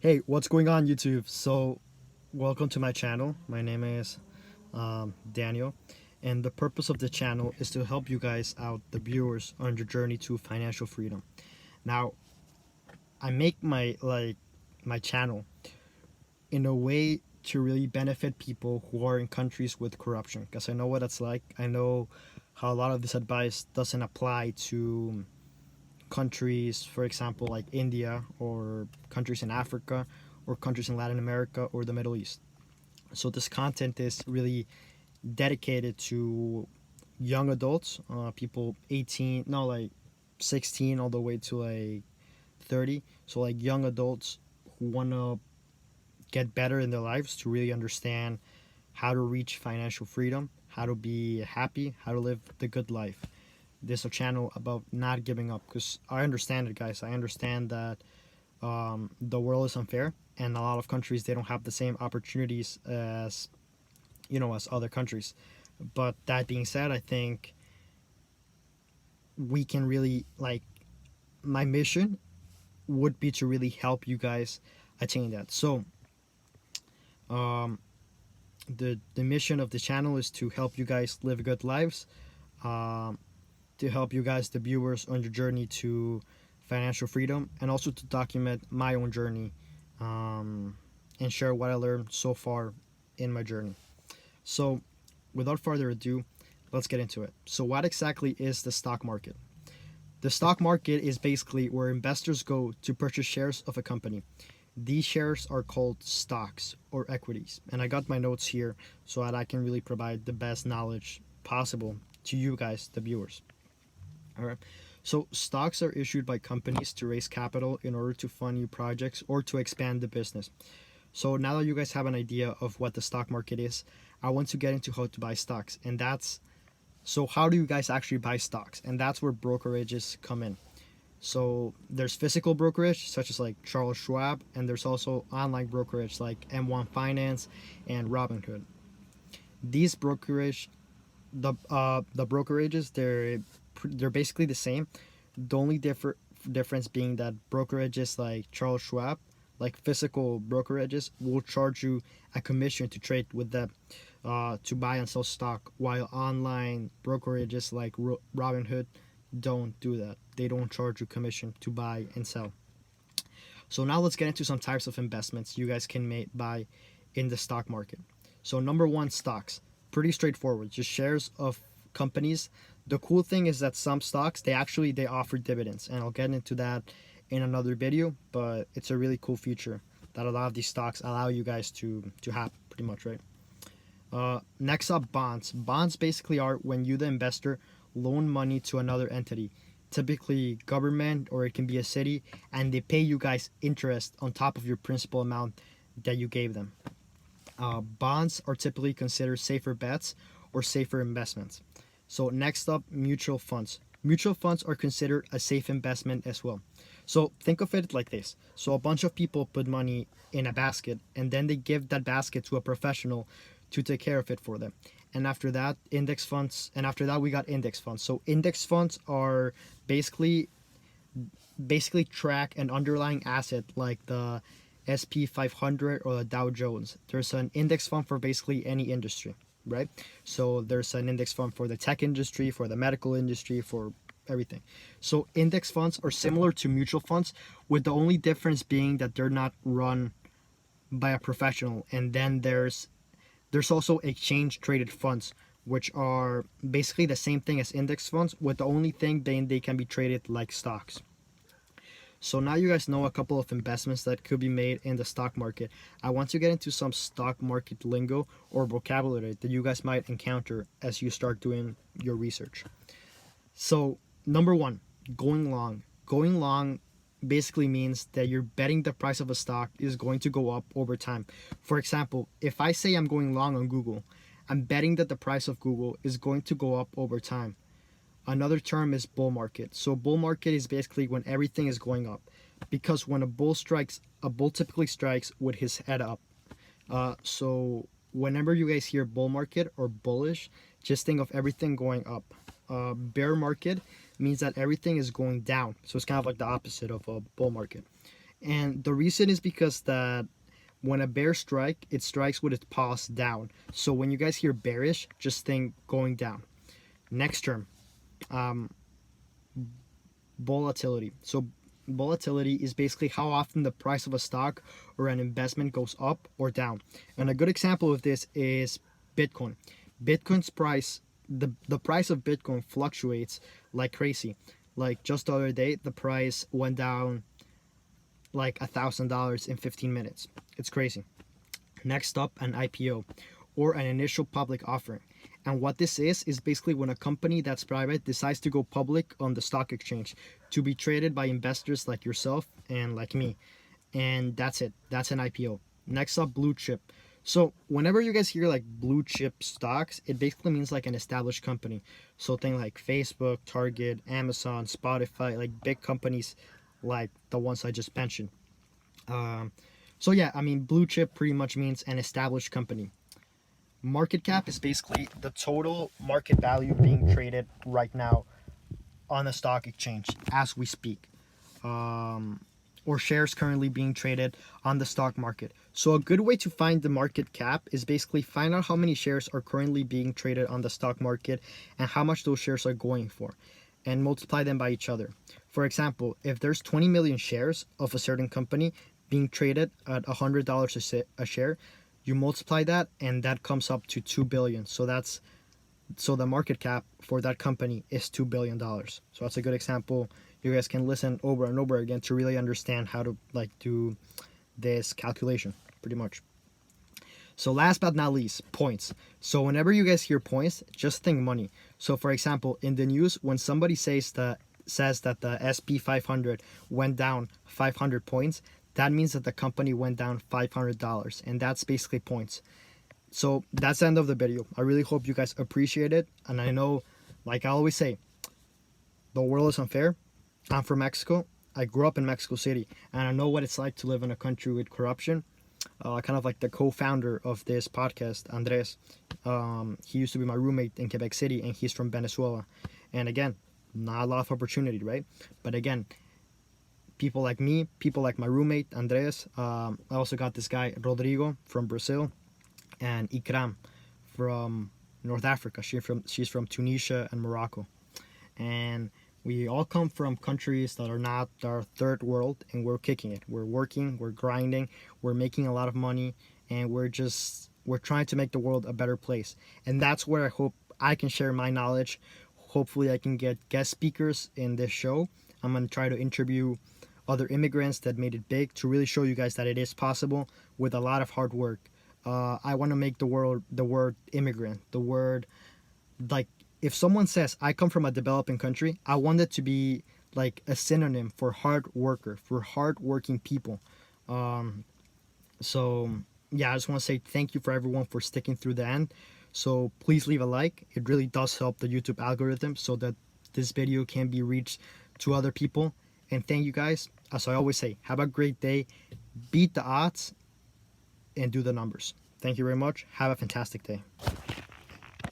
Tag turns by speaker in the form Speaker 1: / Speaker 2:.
Speaker 1: Hey, what's going on YouTube? So, welcome to my channel. My name is Daniel, and the purpose of the channel is to help you guys out, the viewers, on your journey to financial freedom. Now, I make my channel in a way to really benefit people who are in countries with corruption, because I know what it's like. I know how a lot of this advice doesn't apply to countries, for example, like India, or countries in Africa, or countries in Latin America or the Middle East. So this content is really dedicated to young adults, people 18, no, like 16 all the way to like 30. So like young adults who want to get better in their lives, to really understand how to reach financial freedom, how to be happy, how to live the good life. This is a channel about not giving up, because I understand it, guys. I understand that the world is unfair, and a lot of countries, they don't have the same opportunities as as other countries. But that being said, I think we can really, like, my mission would be to really help you guys attain that. So um, the mission of the channel is to help you guys live good lives, um, to help you guys, the viewers, on your journey to financial freedom, and also to document my own journey, um, and share what I learned so far in my journey. So without further ado, let's get into it. So what exactly is the stock market? The stock market is basically where investors go to purchase shares of a company. These shares are called stocks or equities. And I got my notes here so that I can really provide the best knowledge possible to you guys, the viewers. All right. So stocks are issued by companies to raise capital in order to fund new projects or to expand the business. So now that you guys have an idea of what the stock market is, I want to get into how to buy stocks. And that's, so how do you guys actually buy stocks? And that's where brokerages come in. So there's physical brokerage, such as like Charles Schwab, and there's also online brokerage like M1 Finance and Robinhood. These brokerage, the brokerages, they're basically the same. The only difference being that brokerages like Charles Schwab, like physical brokerages, will charge you a commission to trade with them, to buy and sell stock, while online brokerages like Robinhood don't do that. They don't charge you commission to buy and sell. So now let's get into some types of investments you guys can buy in the stock market. So number one, stocks. Pretty straightforward, just shares of companies. The cool thing is that some stocks, they offer dividends, and I'll get into that in another video, but it's a really cool feature that a lot of these stocks allow you guys to have, pretty much, right? Next up, bonds. Bonds basically are when you, the investor, loan money to another entity, typically government, or it can be a city, and they pay you guys interest on top of your principal amount that you gave them. Bonds are typically considered safer bets or safer investments. So next up, mutual funds. Mutual funds are considered a safe investment as well. So think of it like this. So a bunch of people put money in a basket, and then they give that basket to a professional to take care of it for them. And after that, index funds, and after that we got index funds. So index funds are basically track an underlying asset like the SP 500 or the Dow Jones. There's an index fund for basically any industry, right? So there's an index fund for the tech industry, for the medical industry, for everything. So index funds are similar to mutual funds, with the only difference being that they're not run by a professional. And then there's also exchange traded funds, which are basically the same thing as index funds, with the only thing being they can be traded like stocks. So now you guys know a couple of investments that could be made in the stock market. I want to get into some stock market lingo or vocabulary that you guys might encounter as you start doing your research. So, number one, going long. Going long basically means that you're betting the price of a stock is going to go up over time. For example, if I say I'm going long on Google, I'm betting that the price of Google is going to go up over time. Another term is bull market. So bull market is basically when everything is going up, because when a bull typically strikes with his head up. So whenever you guys hear bull market or bullish, just think of everything going up. Bear market means that everything is going down. So it's kind of like the opposite of a bull market. And the reason is because that when a bear strike, it strikes with its paws down. So when you guys hear bearish, just think going down. Next term, um, volatility. So volatility is basically how often the price of a stock or an investment goes up or down. And a good example of this is Bitcoin. Bitcoin's price, the price of Bitcoin fluctuates like crazy. Like just the other day, the price went down like $1,000 in 15 minutes. It's crazy. Next up, an IPO, or an initial public offering. And what this is basically when a company that's private decides to go public on the stock exchange to be traded by investors like yourself and like me. And that's it. That's an IPO. Next up, blue chip. So whenever you guys hear like blue chip stocks, it basically means like an established company. So things like Facebook, Target, Amazon, Spotify, like big companies like the ones I just mentioned. Um, so yeah, I mean, blue chip pretty much means an established company. Market cap is basically the total market value being traded right now on the stock exchange as we speak, or shares currently being traded on the stock market. So a good way to find the market cap is basically find out how many shares are currently being traded on the stock market and how much those shares are going for, and multiply them by each other. For example, if there's 20 million shares of a certain company being traded at $100 a share, you multiply that and that comes up to 2 billion. So the market cap for that company is $2 billion. So that's a good example. You guys can listen over and over again to really understand how to like do this calculation pretty much. So last but not least, points. So whenever you guys hear points, just think money. So for example, in the news, when somebody says that the SP 500 went down 500 points, that means that the company went down $500, and that's basically points. So that's the end of the video. I really hope you guys appreciate it. And I know, like I always say, the world is unfair. I'm from Mexico. I grew up in Mexico City, and I know what it's like to live in a country with corruption. Kind of like the co-founder of this podcast, Andres. He used to be my roommate in Quebec City, and he's from Venezuela. And again, not a lot of opportunity, right? But again, people like me, people like my roommate, Andres. I also got this guy, Rodrigo, from Brazil, and Ikram from North Africa. She's from Tunisia and Morocco. And we all come from countries that are not our third world, and we're kicking it. We're working, we're grinding, we're making a lot of money, and we're trying to make the world a better place. And that's where I hope I can share my knowledge. Hopefully I can get guest speakers in this show. I'm going to try to interview other immigrants that made it big to really show you guys that it is possible with a lot of hard work. I want to make the word immigrant, the word, like, if someone says I come from a developing country, I want it to be like a synonym for hard worker, for hard working people. So yeah, I just want to say thank you for everyone for sticking through the end. So please leave a like. It really does help the YouTube algorithm so that this video can be reached to other people. And thank you guys. As I always say, have a great day. Beat the odds and do the numbers. Thank you very much. Have a fantastic day.